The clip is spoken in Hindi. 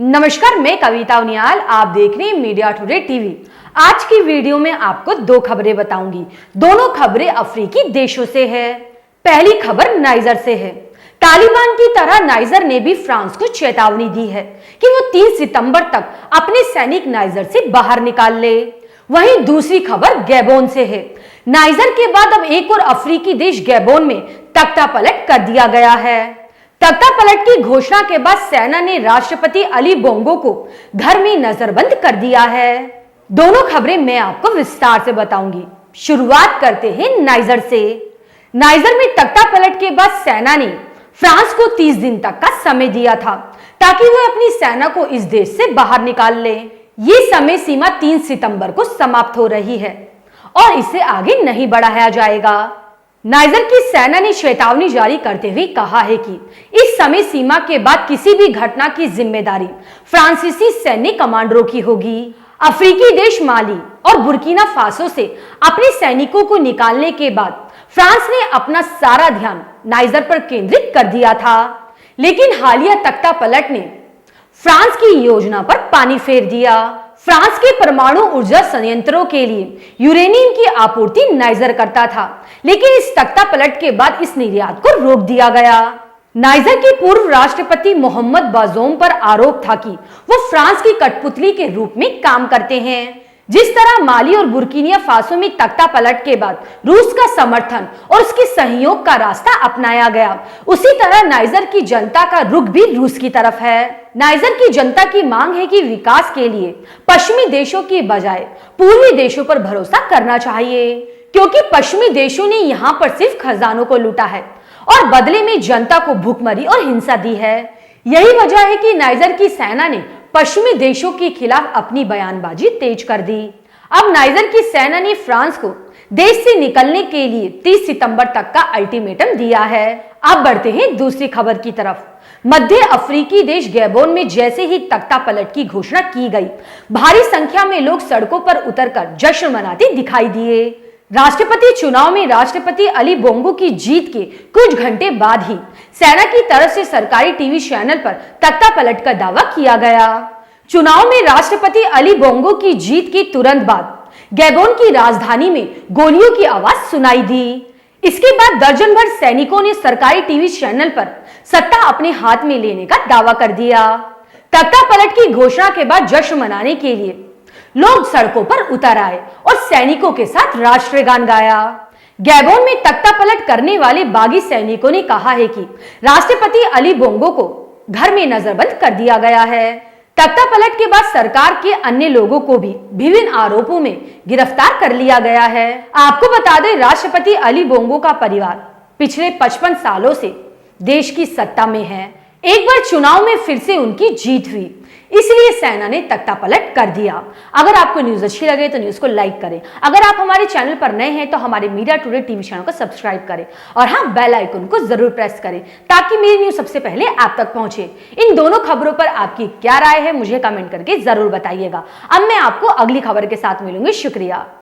नमस्कार, मैं कविता उनियाल। आप देख रहे हैं मीडिया टुडे टीवी। आज की वीडियो में आपको दो खबरें बताऊंगी। दोनों खबरें अफ्रीकी देशों से है। पहली खबर नाइजर से है। तालिबान की तरह नाइजर ने भी फ्रांस को चेतावनी दी है कि वो 3 सितंबर तक अपने सैनिक नाइजर से बाहर निकाल ले। वहीं दूसरी खबर गैबोन से है। नाइजर के बाद अब एक और अफ्रीकी देश गैबोन में तख्तापलट कर दिया गया है। तख्तापलट की घोषणा के बाद सेना ने राष्ट्रपति अली बोंगो को घर में नजरबंद कर दिया है। दोनों खबरें मैं आपको विस्तार से बताऊंगी। शुरुआत करते हैं नाइजर से। नाइजर में तख्तापलट के बाद सेना ने फ्रांस को 30 दिन तक का समय दिया था ताकि वह अपनी सेना को इस देश से बाहर निकाल ले। ये समय सीमा 3 सितंबर को समाप्त हो रही है और इसे आगे नहीं बढ़ाया जाएगा। नाइजर की सेना ने चेतावनी जारी करते हुए कहा है कि इस समय सीमा के बाद किसी भी घटना की जिम्मेदारी फ्रांसीसी सैन्य कमांडरों की होगी। अफ्रीकी देश माली और बुर्किना फासो से अपने सैनिकों को निकालने के बाद फ्रांस ने अपना सारा ध्यान नाइजर पर केंद्रित कर दिया था, लेकिन हालिया तख्तापलट ने फ्रांस की योजना पर पानी फेर दिया। फ्रांस के परमाणु ऊर्जा संयंत्रों के लिए यूरेनियम की आपूर्ति नाइजर करता था, लेकिन इस तख्तापलट के बाद इस निर्यात को रोक दिया गया। नाइजर के पूर्व राष्ट्रपति मोहम्मद बाजोम पर आरोप था कि वो फ्रांस की कठपुतली के रूप में काम करते हैं। जिस तरह माली और बुर्किना फासो में तख्तापलट के बाद रूस का समर्थन और उसके सहयोग का रास्ता अपनाया गया, उसी तरह नाइजर की जनता का रुख भी रूस की तरफ है। नाइजर की जनता की मांग है कि विकास के लिए पश्चिमी देशों की बजाय पूर्वी देशों पर भरोसा करना चाहिए, क्योंकि पश्चिमी देशों ने यहाँ पर सिर्फ खजानों को लूटा है और बदले में जनता को भूखमरी और हिंसा दी है। यही वजह है कि नाइजर की सेना ने पश्चिमी देशों के खिलाफ अपनी बयानबाजी तेज कर दी। अब नाइजर की सेना ने फ्रांस को देश से निकलने के लिए 30 सितंबर तक का अल्टीमेटम दिया है। अब बढ़ते हैं दूसरी खबर की तरफ। मध्य अफ्रीकी देश गैबोन में जैसे ही तख्तापलट की घोषणा की गई, भारी संख्या में लोग सड़कों पर उतरकर जश्न मनाते दिखाई दिए। राष्ट्रपति चुनाव में राष्ट्रपति अली बोंगो की जीत के कुछ घंटे बाद ही सेना की तरफ से सरकारी टीवी चैनल पर तख्तापलट का दावा किया गया। चुनाव में राष्ट्रपति अली बोंगो की जीत के तुरंत बाद गैबोन की राजधानी में गोलियों की आवाज सुनाई दी। इसके बाद दर्जन भर सैनिकों ने सरकारी टीवी चैनल पर सत्ता अपने हाथ में लेने का दावा कर दिया। तख्तापलट की घोषणा के बाद जश्न मनाने के लिए लोग सड़कों पर उतर आए और सैनिकों के साथ राष्ट्रगान गाया। गैबोन में तख्तापलट करने वाले बागी सैनिकों ने कहा है कि राष्ट्रपति अली बोंगो को घर में नजरबंद कर दिया गया है। तख्तापलट के बाद सरकार के अन्य लोगों को भी विभिन्न आरोपों में गिरफ्तार कर लिया गया है। आपको बता दें, राष्ट्रपति अली बोंगो का परिवार पिछले 55 सालों से देश की सत्ता में है। एक बार चुनाव में फिर से उनकी जीत हुई, इसलिए सेना ने तख्तापलट कर दिया। अगर आपको न्यूज अच्छी लगे तो न्यूज को लाइक करें। अगर आप हमारे चैनल पर नए हैं तो हमारे मीडिया टुडे टीवी चैनल को सब्सक्राइब करें और हाँ, बेल आइकन को जरूर प्रेस करें ताकि मेरी न्यूज सबसे पहले आप तक पहुंचे। इन दोनों खबरों पर आपकी क्या राय है मुझे कमेंट करके जरूर बताइएगा। अब मैं आपको अगली खबर के साथ मिलूंगी। शुक्रिया।